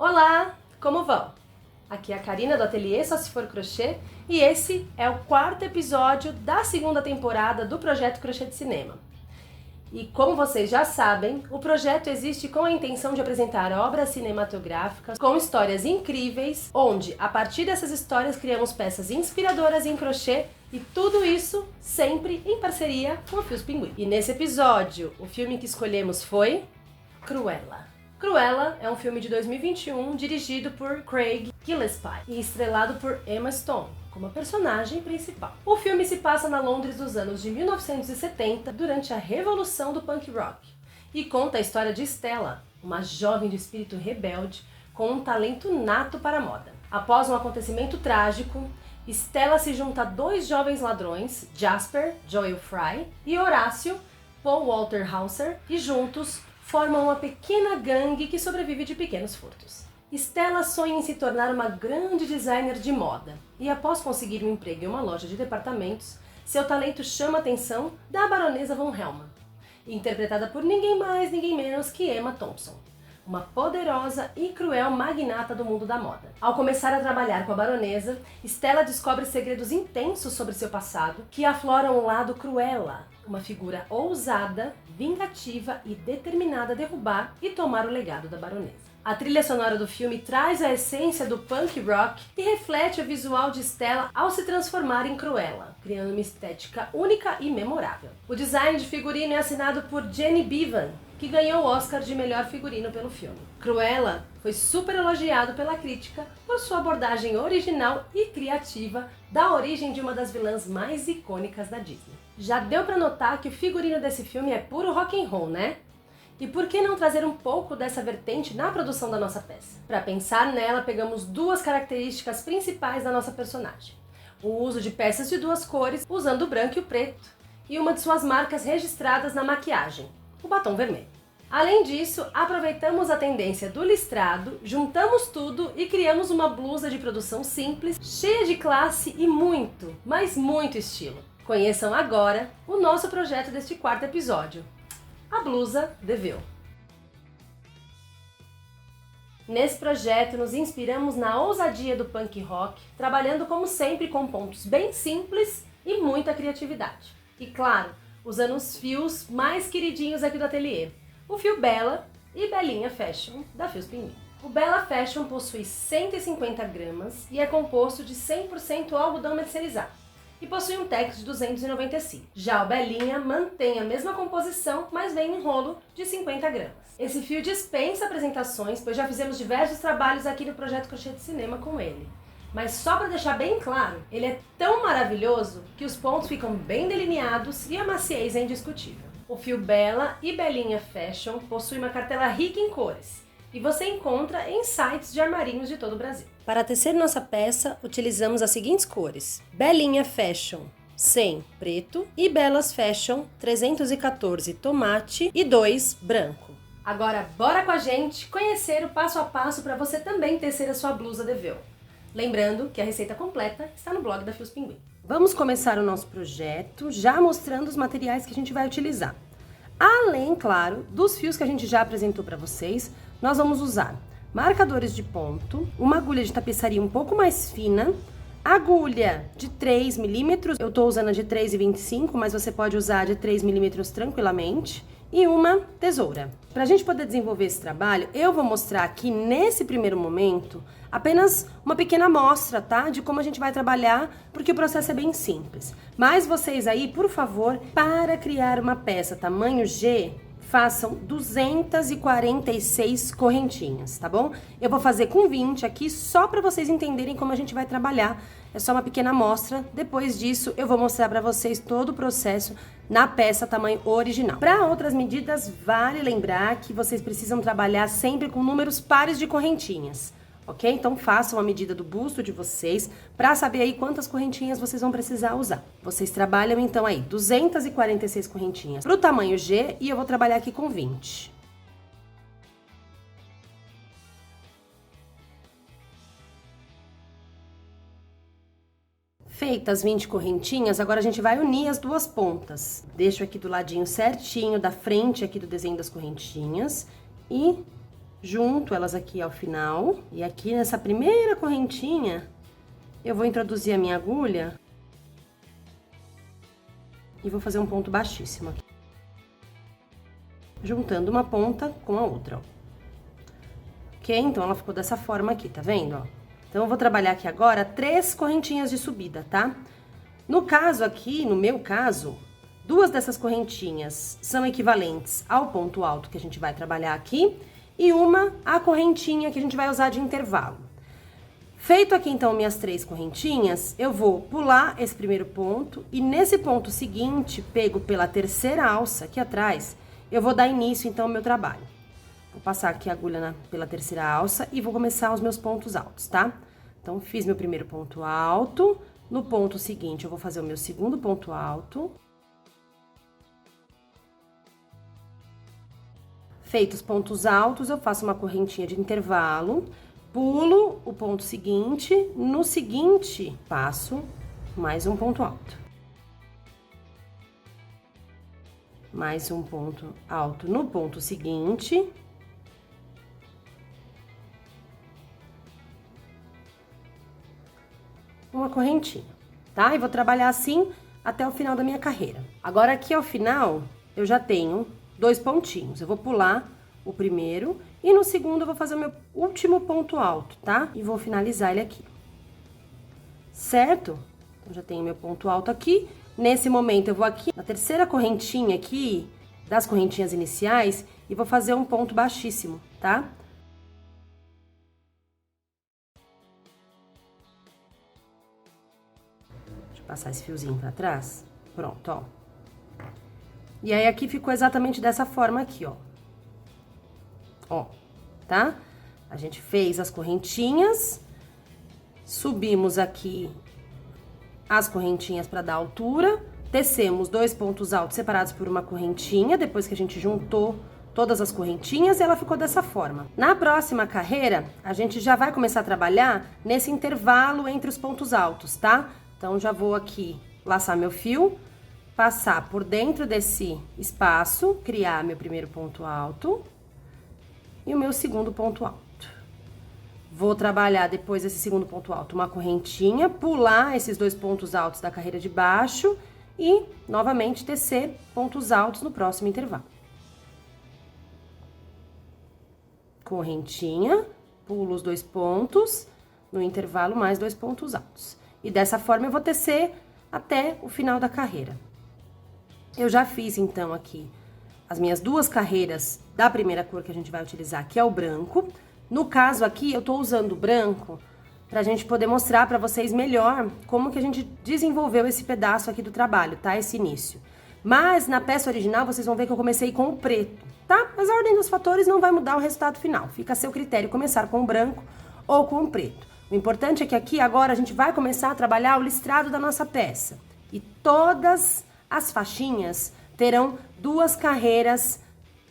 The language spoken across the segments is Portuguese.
Olá, como vão? Aqui é a Karina do Ateliê Só Se For Crochê e esse é o quarto episódio da segunda temporada do Projeto Crochê de Cinema. E como vocês já sabem, o projeto existe com a intenção de apresentar obras cinematográficas com histórias incríveis, onde, a partir dessas histórias, criamos peças inspiradoras em crochê e tudo isso sempre em parceria com a Fios Pinguim. E nesse episódio, o filme que escolhemos foi Cruella. Cruella é um filme de 2021 dirigido por Craig Gillespie e estrelado por Emma Stone como a personagem principal. O filme se passa na Londres dos anos de 1970, durante a revolução do punk rock, e conta a história de Stella, uma jovem de espírito rebelde com um talento nato para a moda. Após um acontecimento trágico, Stella se junta a dois jovens ladrões, Jasper, Joel Fry, e Horácio, Paul Walter Hauser, e juntos formam uma pequena gangue que sobrevive de pequenos furtos. Stella sonha em se tornar uma grande designer de moda e, após conseguir um emprego em uma loja de departamentos, seu talento chama a atenção da baronesa Von Hellman, interpretada por ninguém mais, ninguém menos que Emma Thompson, uma poderosa e cruel magnata do mundo da moda. Ao começar a trabalhar com a baronesa, Stella descobre segredos intensos sobre seu passado que afloram o lado Cruella, uma figura ousada, vingativa e determinada a derrubar e tomar o legado da baronesa. A trilha sonora do filme traz a essência do punk rock e reflete o visual de Stella ao se transformar em Cruella, criando uma estética única e memorável. O design de figurino é assinado por Jenny Bevan, que ganhou o Oscar de melhor figurino pelo filme. Cruella foi super elogiado pela crítica por sua abordagem original e criativa da origem de uma das vilãs mais icônicas da Disney. Já deu pra notar que o figurino desse filme é puro rock and roll, né? E por que não trazer um pouco dessa vertente na produção da nossa peça? Para pensar nela, pegamos duas características principais da nossa personagem: o uso de peças de duas cores, usando o branco e o preto, e uma de suas marcas registradas na maquiagem, o batom vermelho. Além disso, aproveitamos a tendência do listrado, juntamos tudo e criamos uma blusa de produção simples, cheia de classe e muito, mas muito estilo. Conheçam agora o nosso projeto deste quarto episódio, a blusa Devil. Nesse projeto nos inspiramos na ousadia do punk rock, trabalhando como sempre com pontos bem simples e muita criatividade. E claro, usando os fios mais queridinhos aqui do ateliê, o fio Bella e Belinha Fashion da Fios Pinguim. O Bella Fashion possui 150 gramas e é composto de 100% algodão mercerizado e possui um tex de 295. Já o Belinha mantém a mesma composição, mas vem em rolo de 50 gramas. Esse fio dispensa apresentações, pois já fizemos diversos trabalhos aqui no Projeto Crochê de Cinema com ele. Mas só para deixar bem claro, ele é tão maravilhoso que os pontos ficam bem delineados e a maciez é indiscutível. O fio Bella e Belinha Fashion possui uma cartela rica em cores e você encontra em sites de armarinhos de todo o Brasil. Para tecer nossa peça, utilizamos as seguintes cores: Belinha Fashion 100 preto e Bellas Fashion 314 tomate e 2 branco. Agora bora com a gente conhecer o passo a passo para você também tecer a sua blusa Devil. Lembrando que a receita completa está no blog da Fios Pinguim. Vamos começar o nosso projeto já mostrando os materiais que a gente vai utilizar. Além, claro, dos fios que a gente já apresentou para vocês, nós vamos usar marcadores de ponto, uma agulha de tapeçaria um pouco mais fina, agulha de 3 milímetros, eu estou usando a de 3,25, mas você pode usar de 3 milímetros tranquilamente, e uma tesoura. Para a gente poder desenvolver esse trabalho, eu vou mostrar aqui nesse primeiro momento apenas uma pequena amostra, tá? De como a gente vai trabalhar, porque o processo é bem simples. Mas vocês aí, por favor, para criar uma peça tamanho G, façam 246 correntinhas, tá bom? Eu vou fazer com 20 aqui, só para vocês entenderem como a gente vai trabalhar. É só uma pequena amostra. Depois disso, eu vou mostrar para vocês todo o processo na peça tamanho original. Para outras medidas, vale lembrar que vocês precisam trabalhar sempre com números pares de correntinhas, ok? Então, façam a medida do busto de vocês para saber aí quantas correntinhas vocês vão precisar usar. Vocês trabalham, então, aí 246 correntinhas para o tamanho G e eu vou trabalhar aqui com 20. Feitas 20 correntinhas, agora a gente vai unir as duas pontas. Deixo aqui do ladinho certinho da frente aqui do desenho das correntinhas e junto elas aqui ao final. E aqui nessa primeira correntinha, eu vou introduzir a minha agulha e vou fazer um ponto baixíssimo aqui, juntando uma ponta com a outra, ó. Ok? Então, ela ficou dessa forma aqui, tá vendo, ó? Então, eu vou trabalhar aqui agora 3 correntinhas de subida, tá? No caso aqui, no meu caso, 2 dessas correntinhas são equivalentes ao ponto alto que a gente vai trabalhar aqui e uma a correntinha que a gente vai usar de intervalo. Feito aqui, então, minhas 3 correntinhas, eu vou pular esse primeiro ponto e nesse ponto seguinte, pego pela terceira alça aqui atrás, eu vou dar início, então, ao meu trabalho. Vou passar aqui a agulha pela terceira alça e vou começar os meus pontos altos, tá? Então, fiz meu primeiro ponto alto, no ponto seguinte, eu vou fazer o meu segundo ponto alto. Feitos os pontos altos, eu faço uma correntinha de intervalo, pulo o ponto seguinte, no seguinte passo mais um ponto alto. Mais um ponto alto no ponto seguinte. Uma correntinha, tá? E vou trabalhar assim até o final da minha carreira. Agora, aqui ao final, eu já tenho 2 pontinhos. Eu vou pular o primeiro e no segundo eu vou fazer o meu último ponto alto, tá? E vou finalizar ele aqui. Certo? Então, já tenho meu ponto alto aqui. Nesse momento, eu vou aqui na terceira correntinha aqui, das correntinhas iniciais, e vou fazer um ponto baixíssimo, tá? Deixa eu passar esse fiozinho pra trás. Pronto, ó. E aí, aqui ficou exatamente dessa forma aqui, ó. Ó, tá? A gente fez as correntinhas, subimos aqui as correntinhas para dar altura, tecemos 2 pontos altos separados por uma correntinha, depois que a gente juntou todas as correntinhas, e ela ficou dessa forma. Na próxima carreira, a gente já vai começar a trabalhar nesse intervalo entre os pontos altos, tá? Então, já vou aqui laçar meu fio, passar por dentro desse espaço, criar meu primeiro ponto alto e o meu segundo ponto alto. Vou trabalhar depois desse segundo ponto alto uma correntinha, pular esses 2 pontos altos da carreira de baixo e, novamente, tecer pontos altos no próximo intervalo. Correntinha, pulo os 2 pontos, no intervalo mais 2 pontos altos. E dessa forma eu vou tecer até o final da carreira. Eu já fiz, então, aqui as minhas 2 carreiras da primeira cor que a gente vai utilizar, que é o branco. No caso aqui, eu tô usando o branco pra gente poder mostrar pra vocês melhor como que a gente desenvolveu esse pedaço aqui do trabalho, tá? Esse início. Mas na peça original, vocês vão ver que eu comecei com o preto, tá? Mas a ordem dos fatores não vai mudar o resultado final. Fica a seu critério começar com o branco ou com o preto. O importante é que aqui agora a gente vai começar a trabalhar o listrado da nossa peça. E todas as faixinhas terão 2 carreiras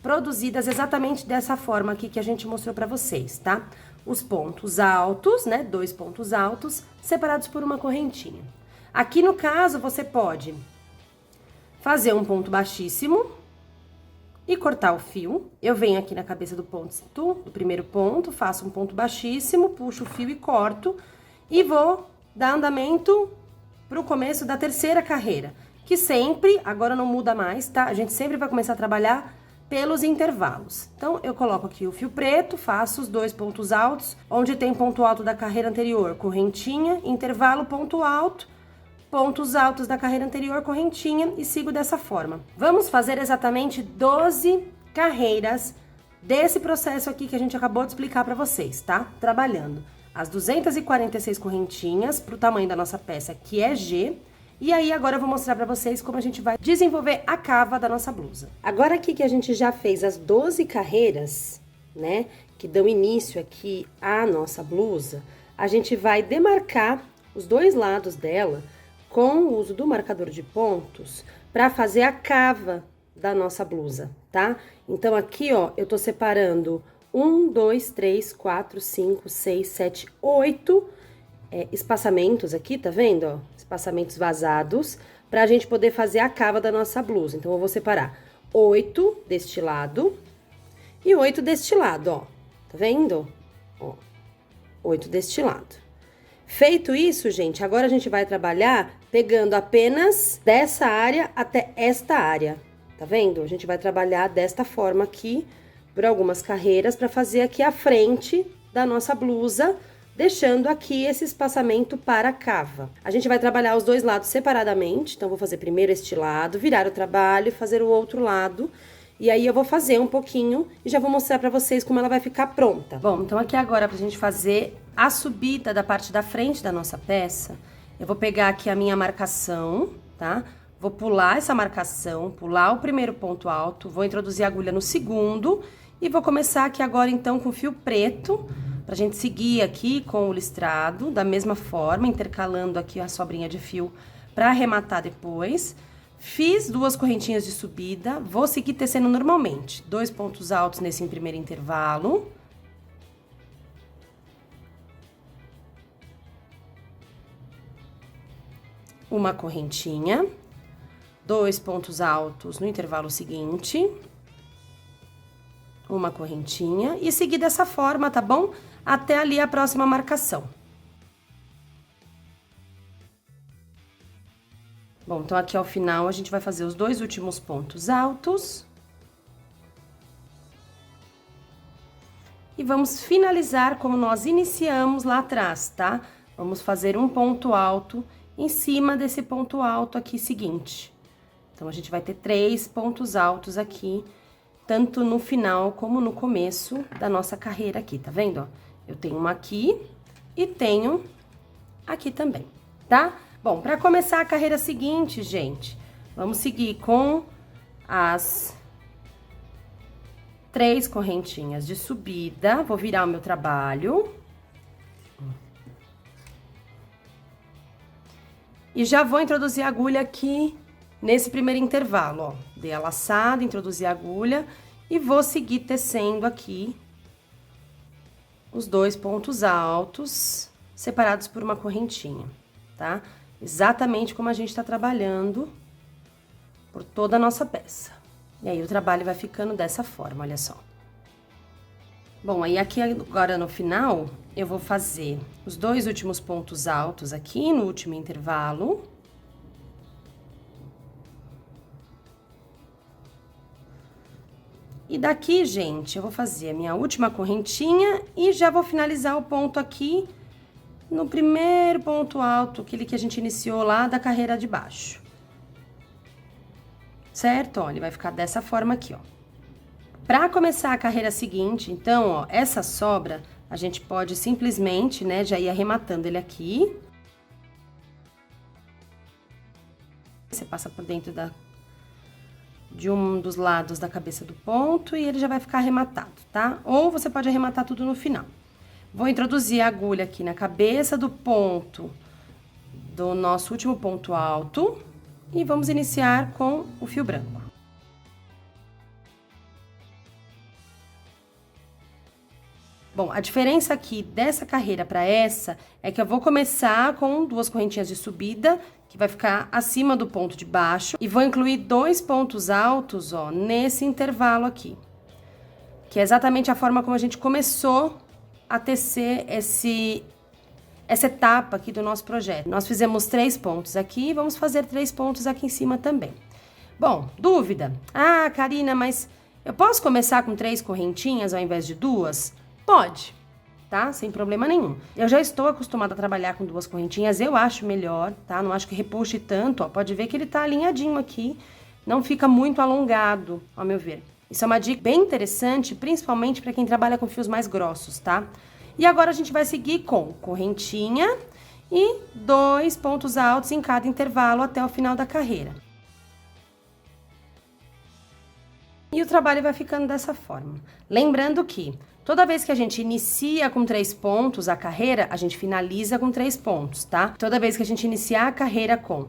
produzidas exatamente dessa forma aqui que a gente mostrou pra vocês, tá? Os pontos altos, né? 2 pontos altos separados por uma correntinha. Aqui no caso, você pode fazer um ponto baixíssimo e cortar o fio. Eu venho aqui na cabeça do primeiro ponto, faço um ponto baixíssimo, puxo o fio e corto. E vou dar andamento pro começo da terceira carreira, que sempre, agora não muda mais, tá? A gente sempre vai começar a trabalhar pelos intervalos. Então, eu coloco aqui o fio preto, faço os 2 pontos altos, onde tem ponto alto da carreira anterior, correntinha, intervalo, ponto alto, pontos altos da carreira anterior, correntinha, e sigo dessa forma. Vamos fazer exatamente 12 carreiras desse processo aqui que a gente acabou de explicar para vocês, tá? Trabalhando as 246 correntinhas pro tamanho da nossa peça, que é G. E aí, agora eu vou mostrar pra vocês como a gente vai desenvolver a cava da nossa blusa. Agora aqui que a gente já fez as 12 carreiras, né, que dão início aqui à nossa blusa, a gente vai demarcar os 2 lados dela com o uso do marcador de pontos pra fazer a cava da nossa blusa, tá? Então, aqui, ó, eu tô separando 1, 2, 3, 4, 5, 6, 7, 8 espaçamentos aqui, tá vendo, ó? Espaçamentos vazados, pra gente poder fazer a cava da nossa blusa. Então, eu vou separar 8 deste lado e 8 deste lado, ó. Tá vendo? Ó, 8 deste lado. Feito isso, gente, agora a gente vai trabalhar pegando apenas dessa área até esta área. Tá vendo? A gente vai trabalhar desta forma aqui, por algumas carreiras, para fazer aqui a frente da nossa blusa, deixando aqui esse espaçamento para a cava. A gente vai trabalhar os dois lados separadamente, então vou fazer primeiro este lado, virar o trabalho e fazer o outro lado. E aí eu vou fazer um pouquinho e já vou mostrar pra vocês como ela vai ficar pronta. Bom, então aqui agora pra gente fazer a subida da parte da frente da nossa peça, eu vou pegar aqui a minha marcação, tá? Vou pular essa marcação, pular o primeiro ponto alto, vou introduzir a agulha no segundo e vou começar aqui agora então com fio preto, pra gente seguir aqui com o listrado, da mesma forma, intercalando aqui a sobrinha de fio pra arrematar depois. Fiz 2 correntinhas de subida, vou seguir tecendo normalmente. 2 pontos altos nesse primeiro intervalo. Uma correntinha. 2 pontos altos no intervalo seguinte. Uma correntinha. E seguir dessa forma, tá bom? Até ali a próxima marcação. Bom, então aqui ao final a gente vai fazer os 2 últimos pontos altos. E vamos finalizar como nós iniciamos lá atrás, tá? Vamos fazer um ponto alto em cima desse ponto alto aqui seguinte. Então, a gente vai ter 3 pontos altos aqui, tanto no final como no começo da nossa carreira aqui, tá vendo? Ó, eu tenho uma aqui e tenho aqui também, tá? Bom, para começar a carreira seguinte, gente, vamos seguir com as 3 correntinhas de subida. Vou virar o meu trabalho. E já vou introduzir a agulha aqui nesse primeiro intervalo, ó. Dei a laçada, introduzi a agulha e vou seguir tecendo aqui os 2 pontos altos, separados por uma correntinha, tá? Exatamente como a gente tá trabalhando por toda a nossa peça. E aí, o trabalho vai ficando dessa forma, olha só. Bom, aí aqui agora no final, eu vou fazer os 2 últimos pontos altos aqui no último intervalo. E daqui, gente, eu vou fazer a minha última correntinha e já vou finalizar o ponto aqui no primeiro ponto alto, aquele que a gente iniciou lá da carreira de baixo. Certo? Ó, ele vai ficar dessa forma aqui, ó. Pra começar a carreira seguinte, então, ó, essa sobra, a gente pode simplesmente, né, já ir arrematando ele aqui. Você passa por dentro de um dos lados da cabeça do ponto e ele já vai ficar arrematado, tá? Ou você pode arrematar tudo no final. Vou introduzir a agulha aqui na cabeça do ponto do nosso último ponto alto e vamos iniciar com o fio branco. Bom, a diferença aqui dessa carreira para essa é que eu vou começar com 2 correntinhas de subida, que vai ficar acima do ponto de baixo, e vou incluir 2 pontos altos, ó, nesse intervalo aqui. Que é exatamente a forma como a gente começou a tecer essa etapa aqui do nosso projeto. Nós fizemos 3 pontos aqui, vamos fazer 3 pontos aqui em cima também. Bom, dúvida? Ah, Karina, mas eu posso começar com 3 correntinhas ao invés de 2? Pode, tá? Sem problema nenhum. Eu já estou acostumada a trabalhar com 2 correntinhas, eu acho melhor, tá? Não acho que repuxe tanto, ó. Pode ver que ele tá alinhadinho aqui, não fica muito alongado, ao meu ver. Isso é uma dica bem interessante, principalmente para quem trabalha com fios mais grossos, tá? E agora a gente vai seguir com correntinha e 2 pontos altos em cada intervalo até o final da carreira. E o trabalho vai ficando dessa forma. Lembrando que toda vez que a gente inicia com 3 pontos a carreira, a gente finaliza com 3 pontos, tá? Toda vez que a gente iniciar a carreira com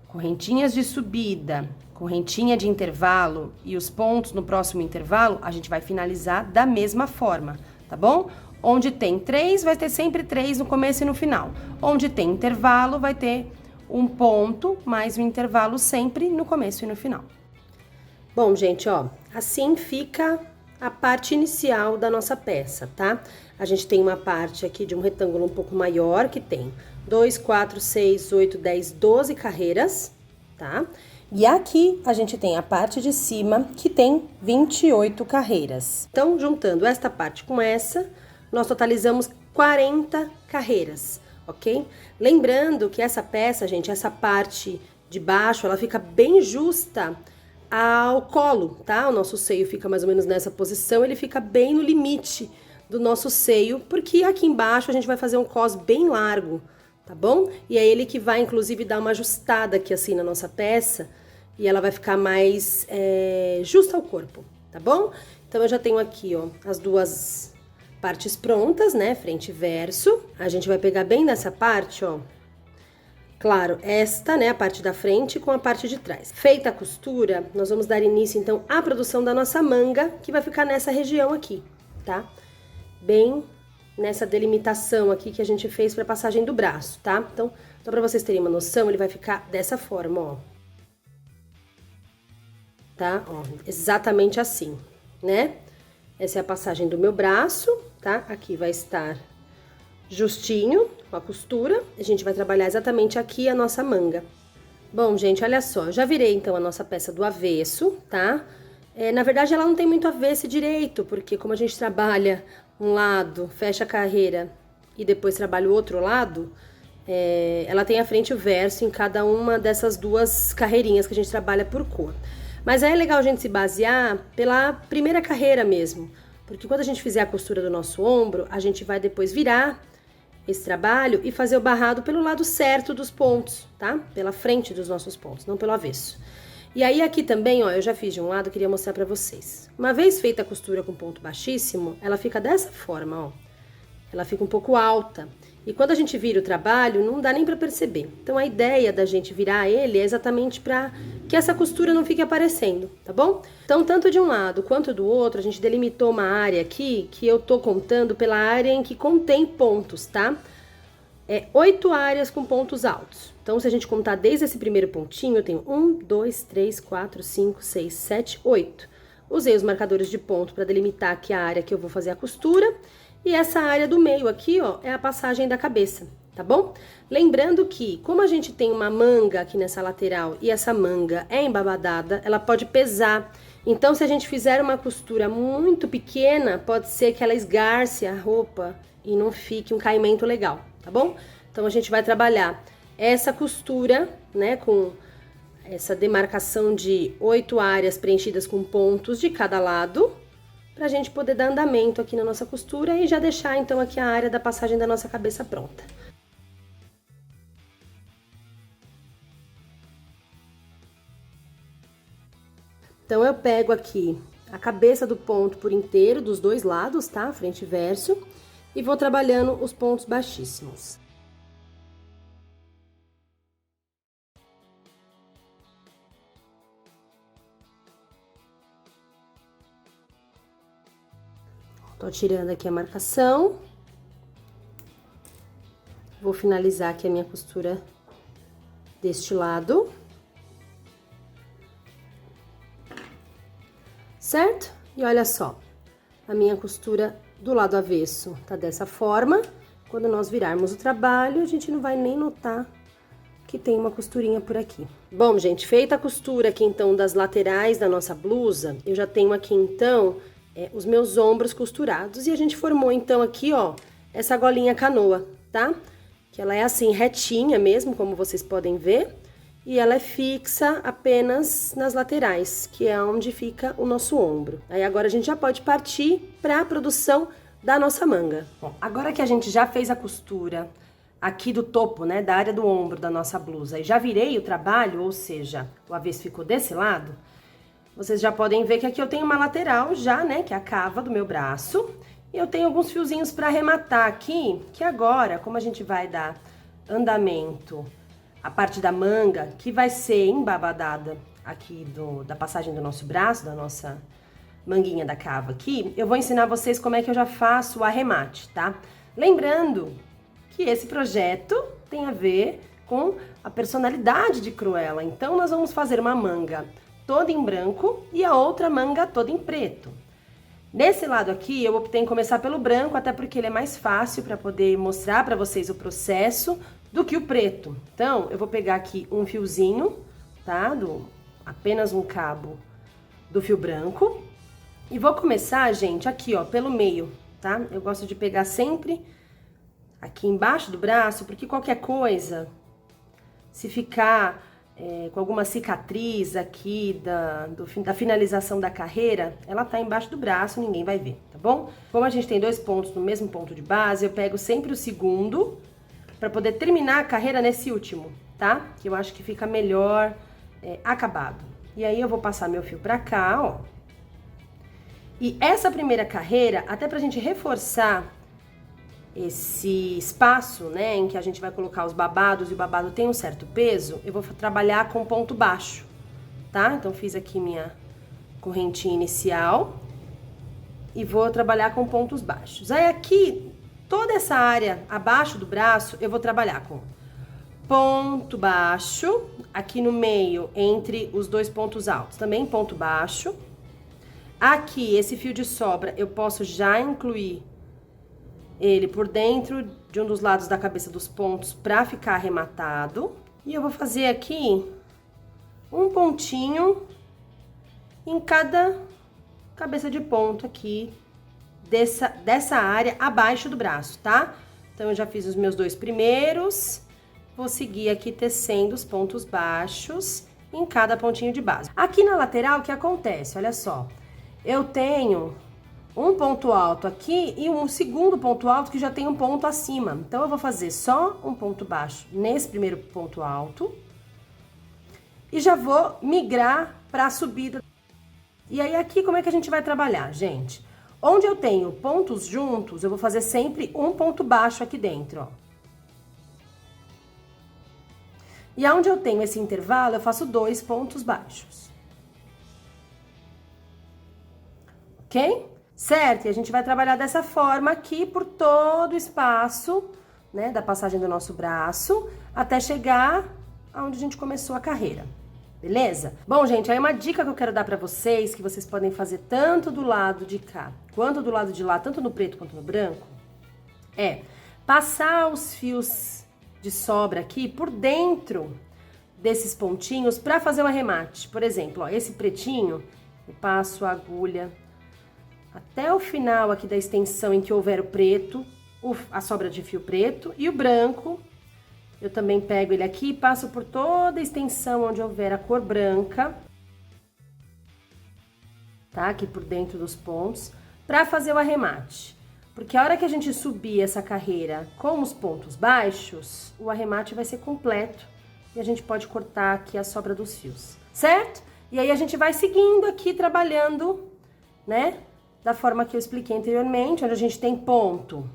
correntinhas de subida, correntinha de intervalo e os pontos no próximo intervalo, a gente vai finalizar da mesma forma, tá bom? Onde tem 3, vai ter sempre 3 no começo e no final. Onde tem intervalo, vai ter um ponto mais um intervalo sempre no começo e no final. Bom, gente, ó, assim fica a parte inicial da nossa peça, tá? A gente tem uma parte aqui de um retângulo um pouco maior, que tem 2, 4, 6, 8, 10, 12 carreiras, tá? E aqui a gente tem a parte de cima, que tem 28 carreiras. Então, juntando esta parte com essa, nós totalizamos 40 carreiras, ok? Lembrando que essa peça, gente, essa parte de baixo, ela fica bem justa ao colo, tá? O nosso seio fica mais ou menos nessa posição, ele fica bem no limite do nosso seio, porque aqui embaixo a gente vai fazer um cos bem largo, tá bom? E é ele que vai, inclusive, dar uma ajustada aqui assim na nossa peça, e ela vai ficar mais justa ao corpo, tá bom? Então, eu já tenho aqui, ó, as duas partes prontas, né, frente e verso. A gente vai pegar bem nessa parte, ó, claro, esta, né, a parte da frente com a parte de trás. Feita a costura, nós vamos dar início, então, à produção da nossa manga, que vai ficar nessa região aqui, tá? Bem nessa delimitação aqui que a gente fez para passagem do braço, tá? Então, só para vocês terem uma noção, ele vai ficar dessa forma, ó. Tá? Ó, exatamente assim, né? Essa é a passagem do meu braço, tá? Aqui vai estar justinho com a costura. A gente vai trabalhar exatamente aqui a nossa manga. Bom, gente, olha só. Eu já virei, então, a nossa peça do avesso, tá? Na verdade, ela não tem muito avesso direito, porque como a gente trabalha um lado, fecha a carreira e depois trabalha o outro lado, ela tem a frente e o verso em cada uma dessas duas carreirinhas que a gente trabalha por cor. Mas é legal a gente se basear pela primeira carreira mesmo, porque quando a gente fizer a costura do nosso ombro, a gente vai depois virar esse trabalho e fazer o barrado pelo lado certo dos pontos, tá? Pela frente dos nossos pontos, não pelo avesso. E aí aqui também, ó, eu já fiz de um lado, queria mostrar pra vocês. Uma vez feita a costura com ponto baixíssimo, ela fica dessa forma, ó. Ela fica um pouco alta. E quando a gente vira o trabalho, não dá nem pra perceber. Então, a ideia da gente virar ele é exatamente pra que essa costura não fique aparecendo, tá bom? Então, tanto de um lado quanto do outro, a gente delimitou uma área aqui que eu tô contando pela área em que contém pontos, tá? 8 áreas com pontos altos. Então, se a gente contar desde esse primeiro pontinho, eu tenho 1, 2, 3, 4, 5, 6, 7, 8. Usei os marcadores de ponto para delimitar aqui a área que eu vou fazer a costura. E essa área do meio aqui, ó, é a passagem da cabeça, tá bom? Lembrando que, como a gente tem uma manga aqui nessa lateral e essa manga é embabadada, ela pode pesar. Então, se a gente fizer uma costura muito pequena, pode ser que ela esgarce a roupa e não fique um caimento legal, tá bom? Então, a gente vai trabalhar essa costura, né, com essa demarcação de 8 áreas preenchidas com pontos de cada lado, pra gente poder dar andamento aqui na nossa costura e já deixar, então, aqui a área da passagem da nossa cabeça pronta. Então, eu pego aqui a cabeça do ponto por inteiro, dos dois lados, tá? Frente e verso, e vou trabalhando os pontos baixíssimos. Tô tirando aqui a marcação. Vou finalizar aqui a minha costura deste lado. Certo? E olha só, a minha costura do lado avesso tá dessa forma. Quando nós virarmos o trabalho, a gente não vai nem notar que tem uma costurinha por aqui. Bom, gente, feita a costura aqui, então, das laterais da nossa blusa, eu já tenho aqui, então, os meus ombros costurados. E a gente formou, então, aqui, ó, essa golinha canoa, tá? Que ela é assim, retinha mesmo, como vocês podem ver. E ela é fixa apenas nas laterais, que é onde fica o nosso ombro. Aí agora a gente já pode partir para a produção da nossa manga. Bom, agora que a gente já fez a costura aqui do topo, né, da área do ombro da nossa blusa, e já virei o trabalho, ou seja, o avesso ficou desse lado, vocês já podem ver que aqui eu tenho uma lateral já, né, que é a cava do meu braço, e eu tenho alguns fiozinhos para arrematar aqui, que agora, como a gente vai dar andamento a parte da manga, que vai ser embabadada aqui da passagem do nosso braço, da nossa manguinha da cava aqui, eu vou ensinar vocês como é que eu já faço o arremate, tá? Lembrando que esse projeto tem a ver com a personalidade de Cruella, então nós vamos fazer uma manga toda em branco e a outra manga toda em preto. Nesse lado aqui, eu optei em começar pelo branco, até porque ele é mais fácil para poder mostrar para vocês o processo do que o preto. Então, eu vou pegar aqui um fiozinho, tá? Apenas um cabo do fio branco. E vou começar, gente, aqui, ó, pelo meio, tá? Eu gosto de pegar sempre aqui embaixo do braço, porque qualquer coisa, se ficar com alguma cicatriz aqui da finalização da carreira, ela tá embaixo do braço, ninguém vai ver, tá bom? Como a gente tem 2 pontos no mesmo ponto de base, eu pego sempre o segundo para poder terminar a carreira nesse último, tá? Que eu acho que fica melhor acabado. E aí eu vou passar meu fio pra cá, ó. E essa primeira carreira, até pra gente reforçar esse espaço, né, em que a gente vai colocar os babados e o babado tem um certo peso, eu vou trabalhar com ponto baixo, tá? Então, fiz aqui minha correntinha inicial e vou trabalhar com pontos baixos. Aí aqui, toda essa área abaixo do braço, eu vou trabalhar com ponto baixo, aqui no meio, entre os 2 pontos altos, também ponto baixo. Aqui, esse fio de sobra, eu posso já incluir ele por dentro de um dos lados da cabeça dos pontos para ficar arrematado. E eu vou fazer aqui um pontinho em cada cabeça de ponto aqui dessa área abaixo do braço, tá? Então, eu já fiz os meus 2 primeiros, vou seguir aqui tecendo os pontos baixos em cada pontinho de base. Aqui na lateral, o que acontece? Olha só. Eu tenho um ponto alto aqui e um segundo ponto alto que já tem um ponto acima. Então, eu vou fazer só um ponto baixo nesse primeiro ponto alto e já vou migrar para a subida. E aí, aqui, como é que a gente vai trabalhar, gente? Onde eu tenho pontos juntos, eu vou fazer sempre um ponto baixo aqui dentro, ó. E aonde eu tenho esse intervalo, eu faço 2 pontos baixos. Ok? Certo? E a gente vai trabalhar dessa forma aqui por todo o espaço, né, da passagem do nosso braço, até chegar aonde a gente começou a carreira. Beleza? Bom, gente, aí uma dica que eu quero dar pra vocês, que vocês podem fazer tanto do lado de cá, quanto do lado de lá, tanto no preto quanto no branco, é passar os fios de sobra aqui por dentro desses pontinhos pra fazer o arremate. Por exemplo, ó, esse pretinho, eu passo a agulha até o final aqui da extensão em que houver o preto, a sobra de fio preto, e o branco, eu também pego ele aqui e passo por toda a extensão onde houver a cor branca, tá? Aqui por dentro dos pontos, pra fazer o arremate. Porque a hora que a gente subir essa carreira com os pontos baixos, o arremate vai ser completo e a gente pode cortar aqui a sobra dos fios, certo? E aí a gente vai seguindo aqui, trabalhando, né? Da forma que eu expliquei anteriormente, onde a gente tem pontos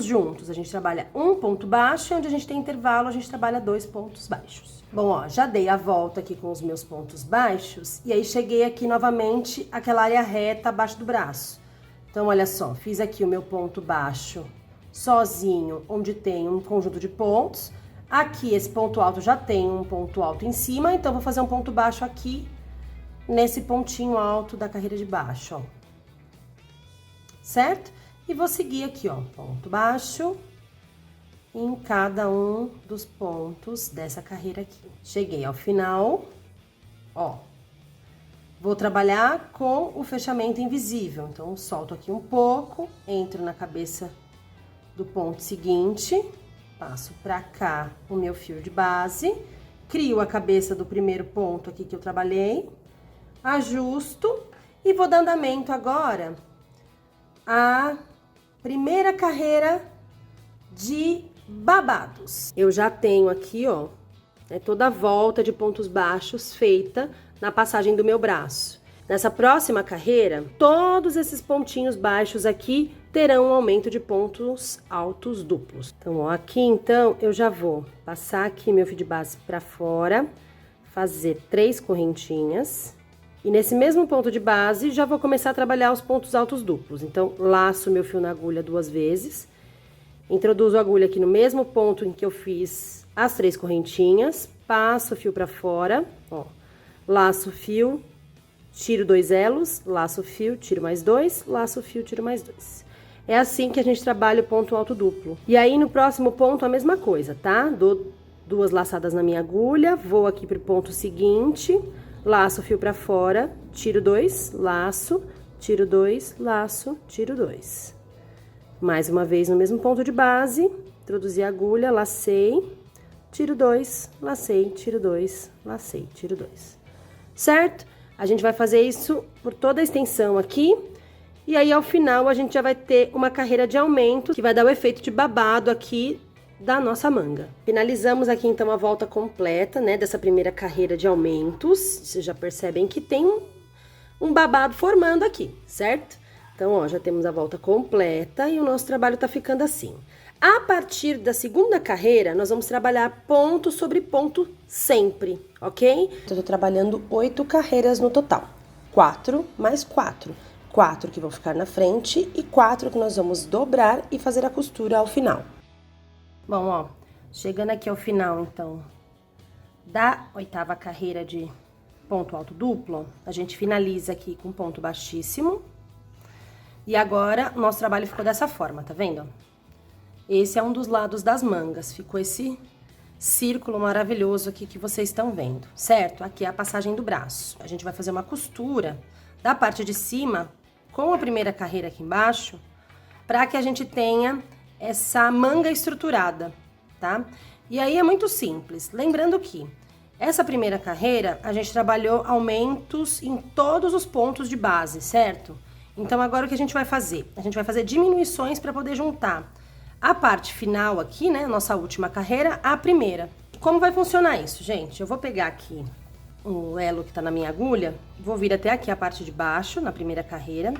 juntos, a gente trabalha um ponto baixo, e onde a gente tem intervalo, a gente trabalha 2 pontos baixos. Bom, ó, já dei a volta aqui com os meus pontos baixos, e aí cheguei aqui novamente, aquela área reta abaixo do braço. Então, olha só, fiz aqui o meu ponto baixo sozinho, onde tem um conjunto de pontos. Aqui, esse ponto alto já tem um ponto alto em cima, então vou fazer um ponto baixo aqui, nesse pontinho alto da carreira de baixo, ó. Certo? E vou seguir aqui, ó, ponto baixo em cada um dos pontos dessa carreira aqui. Cheguei ao final, ó. Vou trabalhar com o fechamento invisível. Então, solto aqui um pouco, entro na cabeça do ponto seguinte, passo pra cá o meu fio de base, crio a cabeça do primeiro ponto aqui que eu trabalhei, ajusto e vou dar andamento agora à primeira carreira de babados. Eu já tenho aqui, ó, toda a volta de pontos baixos feita na passagem do meu braço. Nessa próxima carreira, todos esses pontinhos baixos aqui terão um aumento de pontos altos duplos. Então, ó, aqui então eu já vou passar aqui meu fio de base para fora, fazer 3 correntinhas. E nesse mesmo ponto de base, já vou começar a trabalhar os pontos altos duplos. Então, laço meu fio na agulha 2 vezes. Introduzo a agulha aqui no mesmo ponto em que eu fiz as 3 correntinhas. Passo o fio pra fora, ó. Laço o fio tiro 2 elos, laço o fio, tiro mais 2, laço o fio, tiro mais 2. É assim que a gente trabalha o ponto alto duplo. E aí, no próximo ponto, a mesma coisa, tá? Dou 2 laçadas na minha agulha, vou aqui pro ponto seguinte, laço o fio pra fora, tiro 2, laço, tiro 2, laço, tiro 2. Mais uma vez no mesmo ponto de base, introduzi a agulha, lacei, tiro 2, lacei, tiro 2, lacei, tiro 2. Certo? A gente vai fazer isso por toda a extensão aqui. E aí, ao final, a gente já vai ter uma carreira de aumento, que vai dar o efeito de babado aqui da nossa manga. Finalizamos aqui, então, a volta completa, né, dessa primeira carreira de aumentos. Vocês já percebem que tem um babado formando aqui, certo? Então, ó, já temos a volta completa e o nosso trabalho tá ficando assim. A partir da segunda carreira, nós vamos trabalhar ponto sobre ponto sempre, ok? Eu tô trabalhando 8 carreiras no total. 4 mais 4. 4 que vão ficar na frente e 4 que nós vamos dobrar e fazer a costura ao final. Bom, ó, chegando aqui ao final, então, da 8ª carreira de ponto alto duplo, a gente finaliza aqui com ponto baixíssimo. E agora, o nosso trabalho ficou dessa forma, tá vendo? Esse é um dos lados das mangas, ficou esse círculo maravilhoso aqui que vocês estão vendo, certo? Aqui é a passagem do braço. A gente vai fazer uma costura da parte de cima com a primeira carreira aqui embaixo, para que a gente tenha essa manga estruturada, tá? E aí é muito simples, lembrando que essa primeira carreira a gente trabalhou aumentos em todos os pontos de base, certo? Então agora o que a gente vai fazer? A gente vai fazer diminuições para poder juntar a parte final aqui, né, nossa última carreira, à primeira. Como vai funcionar isso, gente? Eu vou pegar aqui o elo que tá na minha agulha, vou vir até aqui a parte de baixo, na primeira carreira,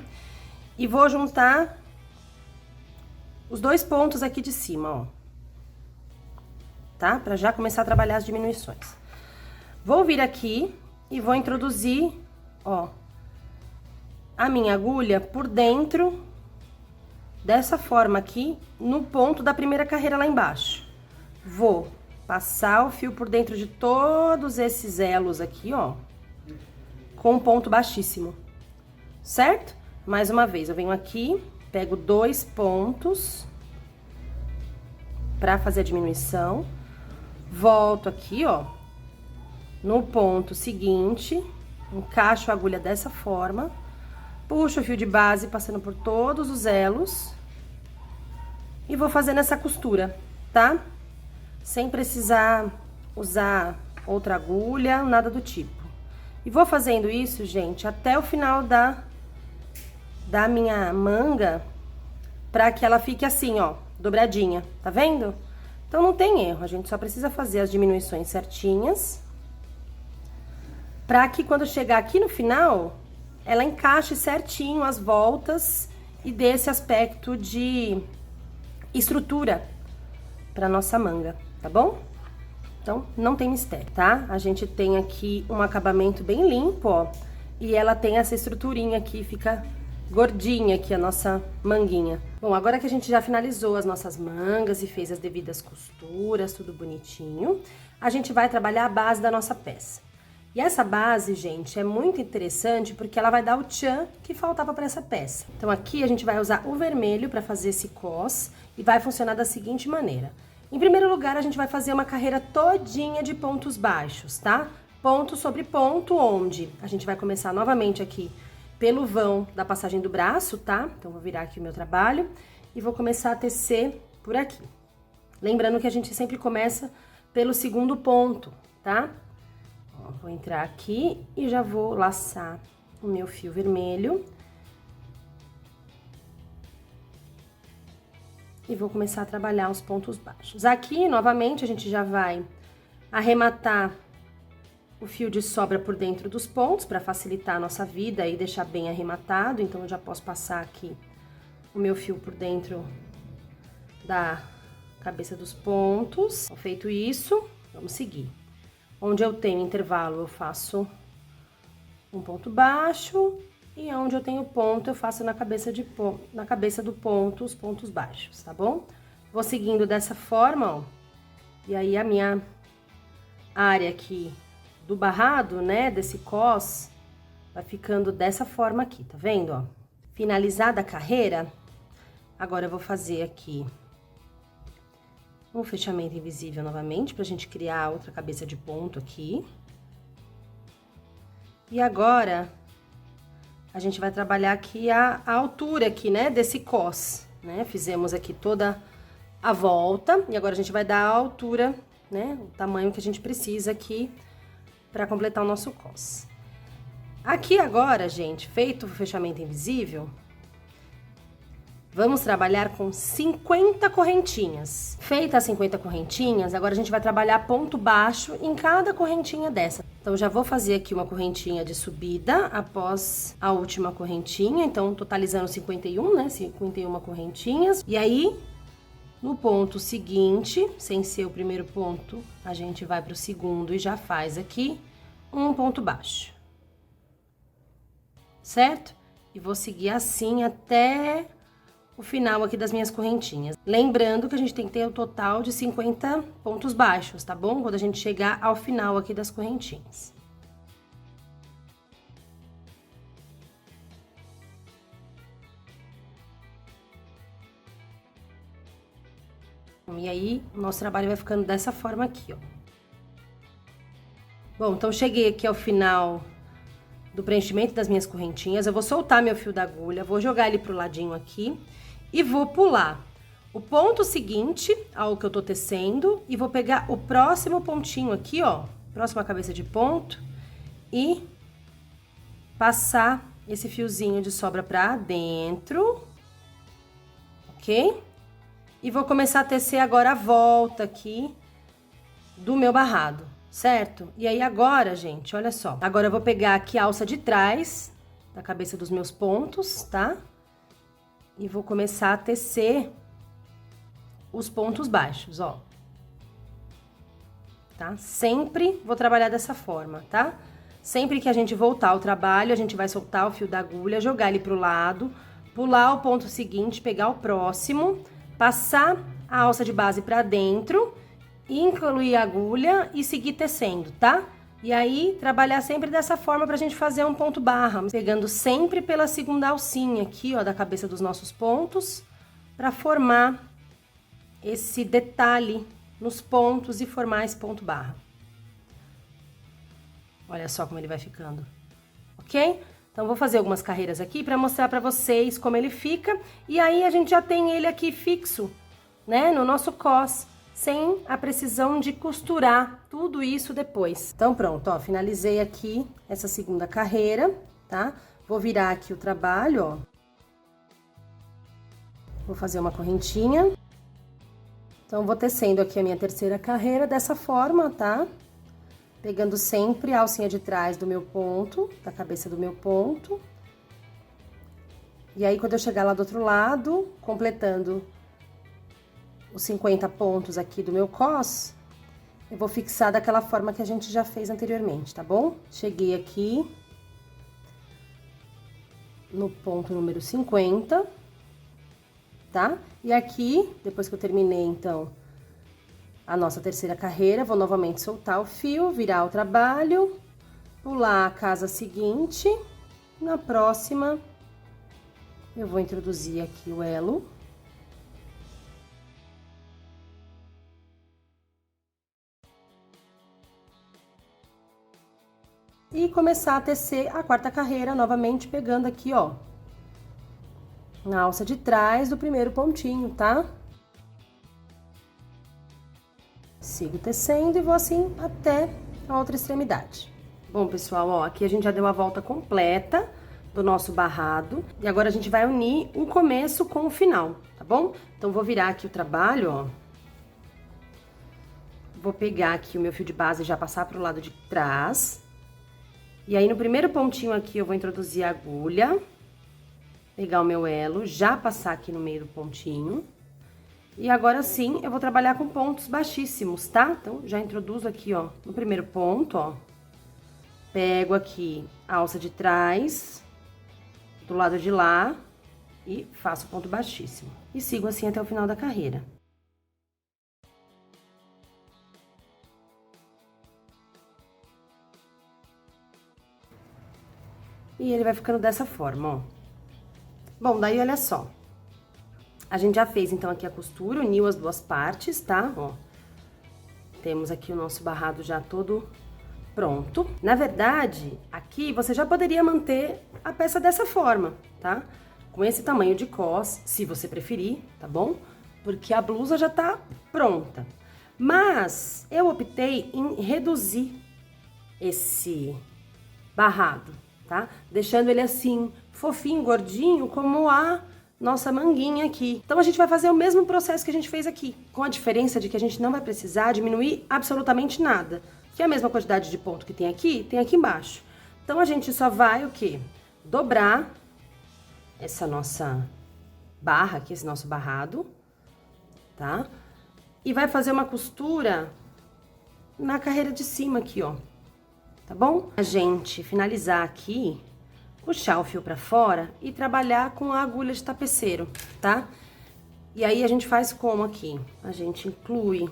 e vou juntar os 2 pontos aqui de cima, ó. Tá? Pra já começar a trabalhar as diminuições. Vou vir aqui e vou introduzir, ó, a minha agulha por dentro, dessa forma aqui, no ponto da primeira carreira lá embaixo. Vou passar o fio por dentro de todos esses elos aqui, ó, com ponto baixíssimo, certo? Mais uma vez, eu venho aqui, pego 2 pontos pra fazer a diminuição, volto aqui, ó, no ponto seguinte, encaixo a agulha dessa forma, puxo o fio de base passando por todos os elos e vou fazendo essa costura, tá? Sem precisar usar outra agulha, nada do tipo. E vou fazendo isso, gente, até o final da minha manga, pra que ela fique assim, ó, dobradinha, tá vendo? Então, não tem erro, a gente só precisa fazer as diminuições certinhas, pra que quando chegar aqui no final, ela encaixe certinho as voltas e dê esse aspecto de estrutura pra nossa manga. Tá bom? Então, não tem mistério, tá? A gente tem aqui um acabamento bem limpo, ó. E ela tem essa estruturinha aqui, fica gordinha aqui a nossa manguinha. Bom, agora que a gente já finalizou as nossas mangas e fez as devidas costuras, tudo bonitinho, a gente vai trabalhar a base da nossa peça. E essa base, gente, é muito interessante porque ela vai dar o tchan que faltava para essa peça. Então, aqui a gente vai usar o vermelho para fazer esse cos e vai funcionar da seguinte maneira. Em primeiro lugar, a gente vai fazer uma carreira todinha de pontos baixos, tá? Ponto sobre ponto, onde a gente vai começar novamente aqui pelo vão da passagem do braço, tá? Então, vou virar aqui o meu trabalho e vou começar a tecer por aqui. Lembrando que a gente sempre começa pelo segundo ponto, tá? Ó, vou entrar aqui e já vou laçar o meu fio vermelho. E vou começar a trabalhar os pontos baixos. Aqui, novamente, a gente já vai arrematar o fio de sobra por dentro dos pontos, para facilitar a nossa vida e deixar bem arrematado. Então, eu já posso passar aqui o meu fio por dentro da cabeça dos pontos. Feito isso, vamos seguir. Onde eu tenho intervalo, eu faço um ponto baixo. E onde eu tenho ponto, eu faço na cabeça do ponto, os pontos baixos, tá bom? Vou seguindo dessa forma, ó. E aí, a minha área aqui do barrado, né, desse cos, Vai ficando dessa forma aqui, tá vendo, ó? Finalizada a carreira, agora eu vou fazer aqui um fechamento invisível novamente, pra gente criar outra cabeça de ponto aqui. E agora, a gente vai trabalhar aqui a altura aqui, né, desse cos, né? Fizemos aqui toda a volta, e agora a gente vai dar a altura, né, o tamanho que a gente precisa aqui pra completar o nosso cos. Aqui agora, gente, feito o fechamento invisível, vamos trabalhar com 50 correntinhas. Feitas as 50 correntinhas, agora a gente vai trabalhar ponto baixo em cada correntinha dessa. Então, já vou fazer aqui uma correntinha de subida após a última correntinha. Então, totalizando 51, né? 51 correntinhas. E aí, no ponto seguinte, sem ser o primeiro ponto, a gente vai pro segundo e já faz aqui um ponto baixo. Certo? E vou seguir assim até o final aqui das minhas correntinhas. Lembrando que a gente tem que ter o total de 50 pontos baixos, tá bom? Quando a gente chegar ao final aqui das correntinhas. E aí, o nosso trabalho vai ficando dessa forma aqui, ó. Bom, então cheguei aqui ao final do preenchimento das minhas correntinhas. Eu vou soltar meu fio da agulha, vou jogar ele pro ladinho aqui e vou pular o ponto seguinte ao que eu tô tecendo e vou pegar o próximo pontinho aqui, ó, próxima cabeça de ponto e passar esse fiozinho de sobra pra dentro, ok? E vou começar a tecer agora a volta aqui do meu barrado, certo? E aí agora, gente, olha só. Agora eu vou pegar aqui a alça de trás da cabeça dos meus pontos, tá? E vou começar a tecer os pontos baixos, ó. Tá? Sempre vou trabalhar dessa forma, tá? Sempre que a gente voltar ao trabalho, a gente vai soltar o fio da agulha, jogar ele pro lado, pular o ponto seguinte, pegar o próximo, passar a alça de base pra dentro, incluir a agulha e seguir tecendo, tá? E aí, trabalhar sempre dessa forma pra gente fazer um ponto barra, pegando sempre pela segunda alcinha aqui, ó, da cabeça dos nossos pontos, pra formar esse detalhe nos pontos e formar esse ponto barra. Olha só como ele vai ficando, ok? Então, vou fazer algumas carreiras aqui pra mostrar pra vocês como ele fica. E aí, a gente já tem ele aqui fixo, né, no nosso cos, sem a precisão de costurar tudo isso depois. Então, pronto, ó, finalizei aqui essa segunda carreira, tá? Vou virar aqui o trabalho, ó. Vou fazer uma correntinha. Então, vou tecendo aqui a minha terceira carreira dessa forma, tá? Pegando sempre a alcinha de trás do meu ponto, da cabeça do meu ponto. E aí, quando eu chegar lá do outro lado, completando os 50 pontos aqui do meu cos, eu vou fixar daquela forma que a gente já fez anteriormente, tá bom? Cheguei aqui no ponto número 50, tá? E aqui, depois que eu terminei, então, a nossa terceira carreira, vou novamente soltar o fio, virar o trabalho, pular a casa seguinte, na próxima, eu vou introduzir aqui o elo. E começar a tecer a quarta carreira, novamente pegando aqui, ó, na alça de trás do primeiro pontinho, tá? Sigo tecendo e vou assim até a outra extremidade. Bom, pessoal, ó, aqui a gente já deu a volta completa do nosso barrado. E agora a gente vai unir o começo com o final, tá bom? Então, vou virar aqui o trabalho, ó. Vou pegar aqui o meu fio de base e já passar pro lado de trás. E aí, no primeiro pontinho aqui, eu vou introduzir a agulha, pegar o meu elo, já passar aqui no meio do pontinho. E agora sim, eu vou trabalhar com pontos baixíssimos, tá? Então, já introduzo aqui, ó, no primeiro ponto, ó. Pego aqui a alça de trás, do lado de lá, e faço ponto baixíssimo. E sigo assim até o final da carreira. E ele vai ficando dessa forma, ó. Bom, daí olha só. A gente já fez, então, aqui a costura, uniu as duas partes, tá? Ó. Temos aqui o nosso barrado já todo pronto. Na verdade, aqui você já poderia manter a peça dessa forma, tá? Com esse tamanho de cos, se você preferir, tá bom? Porque a blusa já tá pronta. Mas eu optei em reduzir esse barrado, tá? Deixando ele assim, fofinho, gordinho, como a nossa manguinha aqui. Então, a gente vai fazer o mesmo processo que a gente fez aqui, com a diferença de que a gente não vai precisar diminuir absolutamente nada. Que é a mesma quantidade de ponto que tem aqui embaixo. Então, a gente só vai o quê? Dobrar essa nossa barra aqui, esse nosso barrado, tá? E vai fazer uma costura na carreira de cima aqui, ó. Tá bom? A gente finalizar aqui, puxar o fio pra fora e trabalhar com a agulha de tapeceiro, tá? E aí, a gente faz como aqui? A gente inclui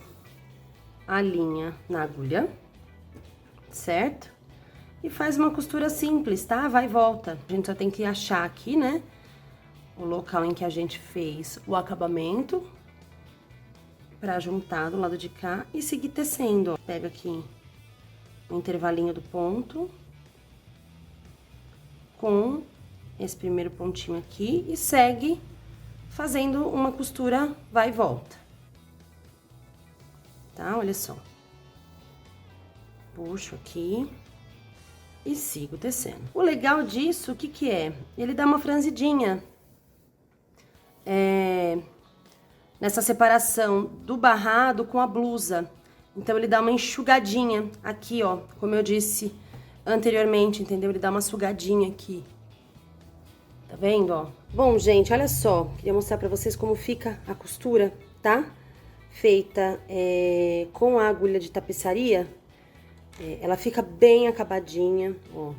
a linha na agulha, certo? E faz uma costura simples, tá? Vai e volta. A gente só tem que achar aqui, né? O local em que a gente fez o acabamento pra juntar do lado de cá e seguir tecendo, ó. Pega aqui o intervalinho do ponto com esse primeiro pontinho aqui e segue fazendo uma costura vai e volta. Tá? Olha só. Puxo aqui e sigo tecendo. O legal disso, o que que é? Ele dá uma franzidinha. Nessa separação do barrado com a blusa. Então, ele dá uma enxugadinha aqui, ó, como eu disse anteriormente, entendeu? Ele dá uma sugadinha aqui. Tá vendo, ó? Bom, gente, olha só. Queria mostrar pra vocês como fica a costura, tá? Feita com a agulha de tapeçaria. Ela fica bem acabadinha, ó.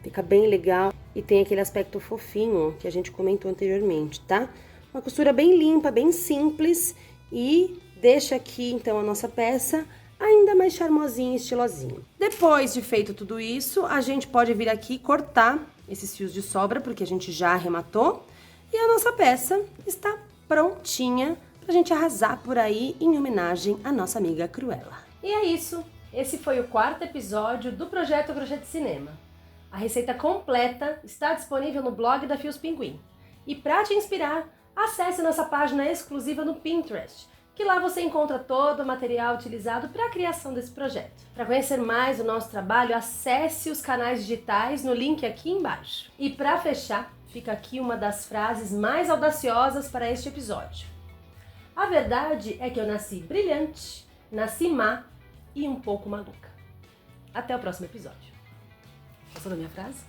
Fica bem legal. E tem aquele aspecto fofinho, ó, que a gente comentou anteriormente, tá? Uma costura bem limpa, bem simples e deixa aqui, então, a nossa peça ainda mais charmosinha e estilosinha. Depois de feito tudo isso, a gente pode vir aqui cortar esses fios de sobra, porque a gente já arrematou. E a nossa peça está prontinha pra gente arrasar por aí em homenagem à nossa amiga Cruella. E é isso. Esse foi o 4º episódio do Projeto Crochê de Cinema. A receita completa está disponível no blog da Fios Pinguim. E para te inspirar, acesse nossa página exclusiva no Pinterest, que lá você encontra todo o material utilizado para a criação desse projeto. Para conhecer mais o nosso trabalho, acesse os canais digitais no link aqui embaixo. E para fechar, fica aqui uma das frases mais audaciosas para este episódio. A verdade é que eu nasci brilhante, nasci má e um pouco maluca. Até o próximo episódio. Gostou da minha frase?